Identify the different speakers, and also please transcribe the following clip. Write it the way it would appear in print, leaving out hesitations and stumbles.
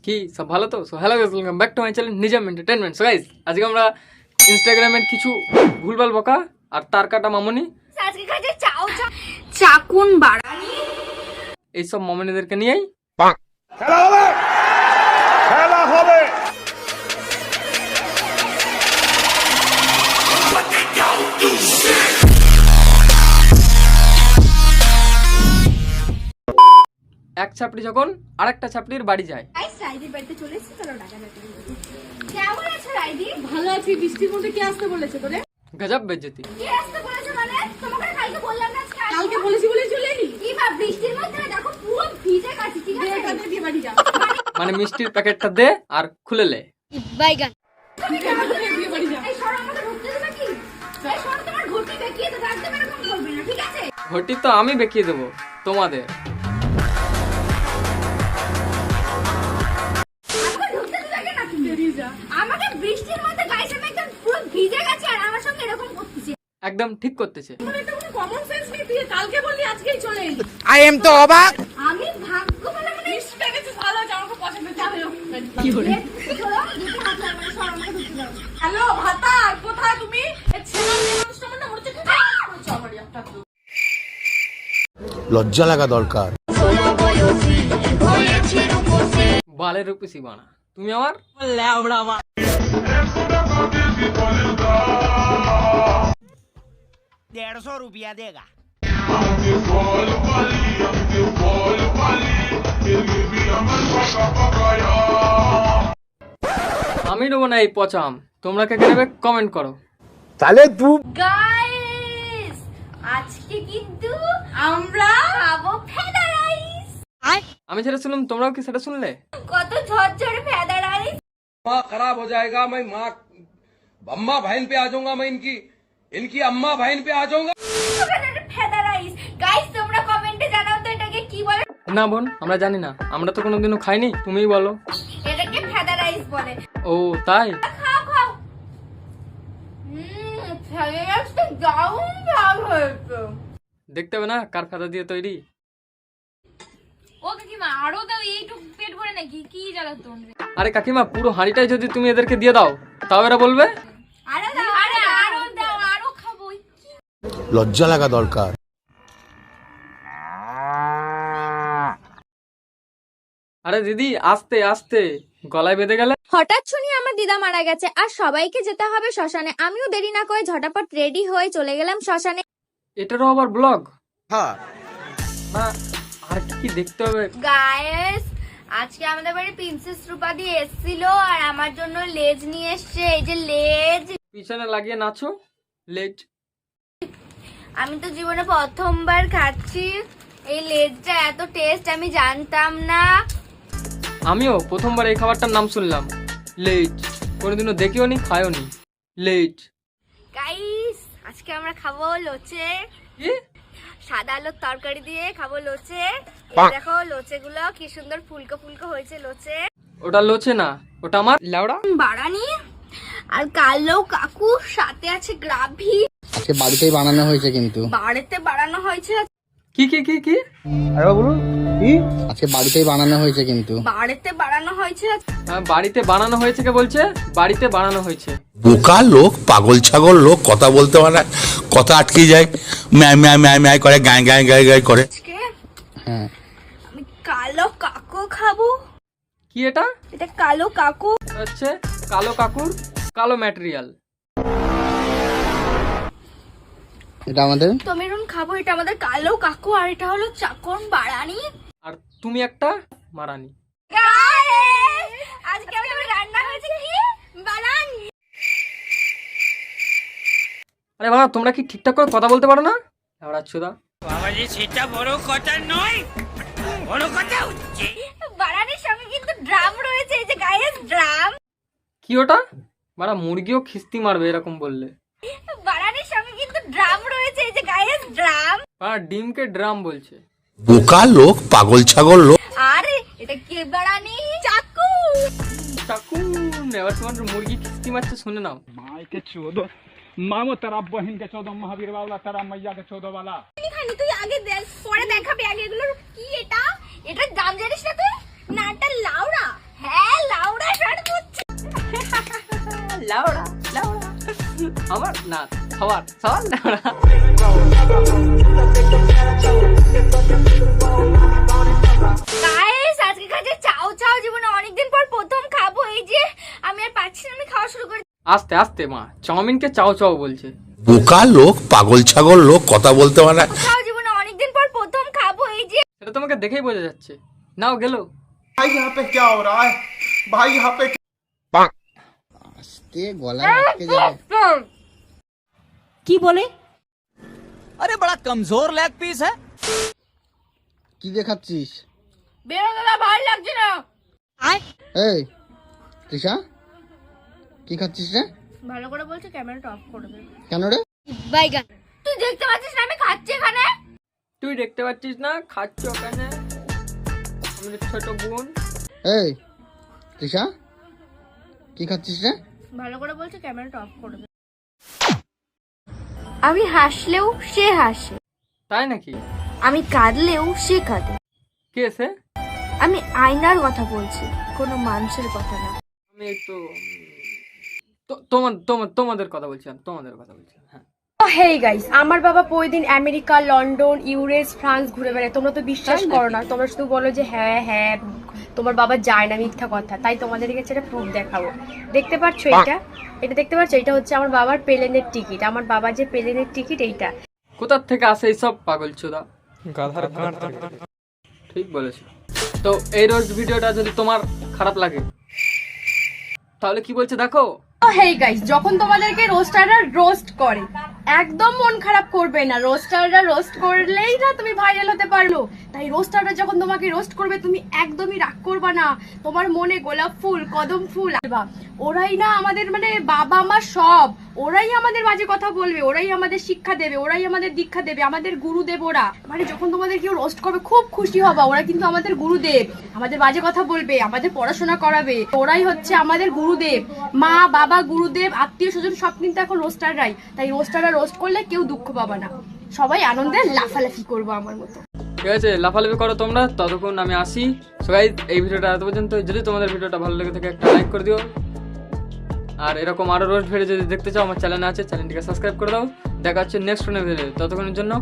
Speaker 1: কি সব ভালো তো? So hello guys, welcome back to my channel Nizam entertainment. So guys, আজকে আমরা ইনস্টাগ্রামের কিছু ভুলভাল বকা আর তার কাটা মামনি,
Speaker 2: আজকে কাছে চাও চাকুন বাড়ানি
Speaker 1: এইসব মামনিদেরকে নিয়েই
Speaker 3: খেলা হবে, খেলা হবে।
Speaker 1: এক ছাপড়ি যখন আরেকটা ছাপড়ির বাড়ি যায়।
Speaker 2: গাইস রাইদির বাড়িতে চলে এসেছি, চলো ডাকা ডাকি। কেমন আছো রাইদি?
Speaker 4: ভালো আছি। বৃষ্টির মধ্যে কে আসতে বলেছে তোরে?
Speaker 1: গজব বেজ্জতি।
Speaker 2: কি আসতে বলেছো মানে? তোমাকে কালকে বললাম না আজকে
Speaker 4: কালকে বলেছি বলে চলে এলি।
Speaker 2: কি ভাব বৃষ্টির মধ্যে দেখো পুরো ভিজে গেছি, ঠিক আছে?
Speaker 4: তাদের দিয়ে বাড়ি যা।
Speaker 1: মানে মিষ্টির প্যাকেটটা দে আর খুলে লে।
Speaker 2: বাইগান
Speaker 4: তুমি কেমন করে দিয়ে বাড়ি যা?
Speaker 2: এই সর আমাকে ঢুকতে দেবে কি? এই সর তোমার ঘটি দেখিয়ে তো একদম এরকম করবে না, ঠিক আছে?
Speaker 1: ঘটি তো আমি বেঁকিয়ে দেবো তোমাদের।
Speaker 2: আমাকে ঢুকতে দেবে না তুমি?
Speaker 4: বেরিয়ে যা।
Speaker 2: আমাকে বৃষ্টির মধ্যে গাইস আমি একদম পুরো ভিজে গেছি আর আমার সঙ্গে এরকম করতেছে।
Speaker 1: একদম ঠিক করতেছে।
Speaker 4: তোর একটা কোনো কমন সেন্স নেই, তুই কালকে বললি আজকেই চলে এলি।
Speaker 2: আমি ভাগ্য ভালো মানে
Speaker 4: বৃষ্টি পেয়েছে ভালো, জামাকে পছন্দ যাবে।
Speaker 2: কি হলো? চলো দুটো হাত লাগবে, সর আমাকে ঢুকতে দাও।
Speaker 4: হ্যালো ভাতা, কোথায় তুমি? এই ছেলে মেয়ে মানুষটা মনে মরছে, কোথায় করেছো আমার একটা তো?
Speaker 5: লজ্জা লাগা দরকার।
Speaker 1: বালের রূপসী বানা তুমি আমার।
Speaker 6: 150 रुपया देगा।
Speaker 1: আমি নেবো না এই পচাম, তোমরা কে নেবে কমেন্ট করো।
Speaker 5: তাহলে তু
Speaker 2: গাইস আজকে কিন্তু আমরা খাবো ফেদা রাইস।
Speaker 1: আমি যেটা শুনলাম তোমরাও কি সেটা শুনলে?
Speaker 2: কত ঝরঝরে ফেদা রাইস।
Speaker 7: माँ खराब हो जाएगा। मैं माँ अम्मा बहन पे आ जाऊंगा। मैं इनकी इनकी अम्मा बहन पे आ जाऊंगा।
Speaker 2: ফেদা রাইস গাইস তোমরা কমেন্টে জানাও তো এটাকে কি বলে।
Speaker 1: না বোন, আমরা জানি না, আমরা তো কোনোদিনও খাইনি, তুমিই বলো।
Speaker 2: এটাকে ফেদা রাইস বলে।
Speaker 1: ও তাই?
Speaker 2: খাও খাও। ফেদা রাইস তো দারুণ ভালো হয়েছে।
Speaker 1: দেখতে হবে না কার ফেদা দিয়ে তৈরি।
Speaker 2: ও কাকিমা আরো দাও, এইটুকু পেট ভরে নাকি কি জ্বালাতন রে।
Speaker 1: আরে কাকিমা, পুরো হাঁড়িটাই যদি তুমি এদেরকে দিয়ে দাও তাও এরা বলবে।
Speaker 2: আরো দাও, আরো দাও, আরো খাবো।
Speaker 5: লজ্জা লাগা দরকার।
Speaker 1: আরে দিদি আস্তে আস্তে, গলায় বেঁধে গেলে।
Speaker 8: হঠাৎ শুনি আমার দিদা মারা গেছে আর সবাইকে যেতে হবে শ্মশানে। আমিও দেরি না করে ঝটাপট রেডি হয়ে চলে গেলাম শ্মশানে।
Speaker 1: এটারও আবার ব্লগ?
Speaker 5: হ্যাঁ,
Speaker 1: না আর কি কি দেখতে হবে?
Speaker 2: গাইস আজকে আমাদের বাড়ি প্রিন্সেস রূপা দিয়ে এসেছিল আর আমার জন্য লেজ নিয়ে এসেছে। এই যে লেজ,
Speaker 1: পিছনে লাগিয়ে নাচো লেট।
Speaker 2: আমি তো জীবনে প্রথমবার খাচ্ছি। এই লেজটা এত টেস্ট আমি জানতাম না।
Speaker 1: আমিও প্রথমবার এই খাবারটার নাম শুনলাম, লেট। কোনোদিনও দেখিও নি, খাইও নি, লেট।
Speaker 2: গাইস আজকে আমরা খাবো লোচে,
Speaker 1: কি?
Speaker 2: সাদা আলুর তরকারি দিয়ে খাবো লোচে। দেখো লোচে গুলো কি সুন্দর ফুলকো ফুলকো হয়েছে লোচে।
Speaker 1: ওটা লোচে না, ওটা আমার লেওড়া
Speaker 2: বাড়ানি আর কালো কাকু সাথে আছে গ্রাভি।
Speaker 9: আজকে বাড়িতেই বানানো হয়েছে কিন্তু।
Speaker 2: বাড়িতে বাড়ানো হয়েছে।
Speaker 1: কি কি কি কি?
Speaker 9: আজকে বাড়িতেই বানানো হয়েছে কিন্তু।
Speaker 2: বাড়িতে বাড়ানো হয়েছে।
Speaker 1: বাড়িতে বানানো হয়েছে কে বলছে? বাড়িতে বানানো হয়েছে।
Speaker 5: বোকা লোক, পাগল ছাগল লোক, কথা বলতে পারে না, কথা আটকে যায়, ম্যায় ম্যায় ম্যায় ম্যায় করে, গায়ে গায়ে গায়ে গায়ে করে।
Speaker 2: আজকে
Speaker 9: হ্যাঁ,
Speaker 2: আমি কালো কাকু খাবো।
Speaker 1: কি এটা?
Speaker 2: এটা কালো কাকু।
Speaker 1: হচ্ছে কালো কাকুর কালো ম্যাটেরিয়াল।
Speaker 9: এটা আমাদের।
Speaker 2: তো মেরুন খাবো। এটা আমাদের কালো কাকু আর এটা হলো চাকন বাড়ানি।
Speaker 1: আর তুমি একটা মারানি।
Speaker 2: আজকে আমাদের রান্না হয়েছে কি বাড়ানি।
Speaker 1: আরে বাবা, তোমরা কি ঠিকঠাক করে কথা বলতে পারো না? লেওড়া চোদা।
Speaker 6: বাবাজি সেটা বড় কথা নয়, বড় কথা হচ্ছে
Speaker 2: বাড়ানির সঙ্গে কিন্তু ড্রাম রয়েছে। এই যে গাইস ড্রাম।
Speaker 1: কি ওটা? বাড়া মুরগিও খিস্তি মারবে এরকম বললে।
Speaker 2: বাড়ানির সঙ্গে কিন্তু ড্রাম রয়েছে। এই যে গাইস ড্রাম।
Speaker 1: বাড়া ডিমকে ড্রাম বলছে।
Speaker 5: বোকা লোক, পাগল ছাগল লোক।
Speaker 2: আরে এটা কি বাড়ানি? চাকু।
Speaker 1: চাকু। এবার তোমার মুরগি খিস্তি মারছে, শুনে নাও।
Speaker 7: माँ के चौदह मामो तेरा बहन के 14 महावीर वाला, तेरा मैया के 14 वाला।
Speaker 2: খানি তুই আগে দেখ, পরে দেখাবি। আগে এগুলো কি? এটা এটার দাম জানিস না তুই? না এটা লাউড়া। হ্যাঁ
Speaker 1: লাউড়া লাউড়া আমার না সবার সবার লাউড়া।
Speaker 2: গাইস আজকে খাচ্ছি চাও চাও, জীবনে অনেকদিন পর প্রথম খাবো। এই যে আমি আর পাচ্ছি না, আমি খাওয়া শুরু করি।
Speaker 1: আস্তে আস্তে মা, চাউমিনকে চাও চাও বলছে।
Speaker 5: বোকা লোক, পাগল ছাগল লোক, কথা বলতে পারে না।
Speaker 2: চাও জীবনে অনেকদিন পর প্রথম খাবো। এই যে
Speaker 1: সেটা তোমাকে দেখেই বোঝা যাচ্ছে। নাও গেল।
Speaker 9: আস্তে গলায় আটকে যাবে।
Speaker 4: কি বলে?
Speaker 6: अरे बड़ा कमजोर लेग पीस है।
Speaker 9: কি দেখাচ্ছিস?
Speaker 2: বেরো দাদা, ভালো লাগছে না।
Speaker 9: এই তৃষা, কি খাচ্ছিস রে?
Speaker 2: ভালো করে বলছি, ক্যামেরাটা অফ করে দে।
Speaker 9: কেন রে?
Speaker 2: বাইগান, তুই দেখতে পাচ্ছিস না আমি খাচ্ছি এখানে?
Speaker 1: তুই দেখতে পাচ্ছিস না খাচ্ছ ওখানে আমাদের ছোট বোন।
Speaker 9: এই তৃষা, কি খাচ্ছিস রে?
Speaker 2: ভালো করে বলছি, ক্যামেরাটা অফ করে দে। আমি হাসলেও সে হাসে,
Speaker 1: তাই নাকি?
Speaker 2: আমি কাঁদলেও সে কাঁদে।
Speaker 1: কে সে?
Speaker 2: আমি আয়নার কথা বলছি, কোনো মানুষের কথা না।
Speaker 1: আমি তোমাদের কথা বলছিলাম, তোমাদের কথা বলছিলাম। হ্যাঁ
Speaker 4: হেই গাইস, আমার বাবা প্রতিদিন আমেরিকা, লন্ডন, ইউএস, ফ্রান্স ঘুরে বেড়ায়। তোমরা তো বিশ্বাস করো না, তোমরা শুধু বলো যে হ্যাঁ হ্যাঁ তোমার বাবা যায় না, মিথ্যা কথা। তাই তোমাদের কাছে একটা প্রুফ দেখাবো। দেখতে পাচ্ছ এটা? এটা দেখতে পাচ্ছ? এটা হচ্ছে আমার বাবার প্লেনের টিকিট। আমার বাবা যে প্লেনের টিকিট এইটা।
Speaker 1: কোথার থেকে আসে এইসব পাগল চোদা? গাধার গাঁট থেকে। ঠিক বলেছো। তো এই রোস্ট ভিডিওটা যদি তোমার খারাপ লাগে তাহলে কি বলছে দেখো।
Speaker 4: হেই গাইস, যখন তোমাদেরকে রোস্টাররা রোস্ট করে একদম মন খারাপ করবে না। রোস্টাররা রোস্ট করলেই না তুমি ভাইরাল হতে পারলো। তাই রোস্টাররা যখন তোমাকে রোস্ট করবে তুমি একদমই রাগ করবা না। তোমার মনে গোলাপ ফুল, কদম ফুল, ওরাই না আমাদের মানে বাবা মা সব। ওরাই আমাদের বাজে কথা বলবে, ওরাই আমাদের শিক্ষা দেবে, ওরাই আমাদের দীক্ষা দেবে, আমাদের গুরুদেব ওরা। মানে যখন তোমাদের কেউ রোস্ট করবে খুব খুশি হবা। ওরা কিন্তু আমাদের গুরুদেব, আমাদের বাজে কথা বলবে, আমাদের পড়াশোনা করাবে। ওরাই হচ্ছে আমাদের গুরুদেব। মা বাবা, গুরুদেব, আত্মীয় স্বজন সব কিন্তু এখন রোস্টাররাই। তাই রোস্টাররা রোস্ট করলে কেউ দুঃখ পাবা না, সবাই আনন্দে লাফালাফি করবো আমার মতো।
Speaker 1: ঠিক আছে, লাফালাফি করো তোমরা, ততক্ষণ আমি আসি। সো গাইস, এই ভিডিওটা এত পর্যন্ত। যদি তোমাদের ভিডিওটা ভালো লেগে থাকে একটা লাইক করে দিও। আর এরকম আরো রোস্ট ভিডিও যদি দেখতে চাও আমার চ্যানেল আছে, চ্যানেলটিকে সাবস্ক্রাইব করে দাও। দেখা হচ্ছে নেক্সট ভিডিও। ততক্ষণের জন্য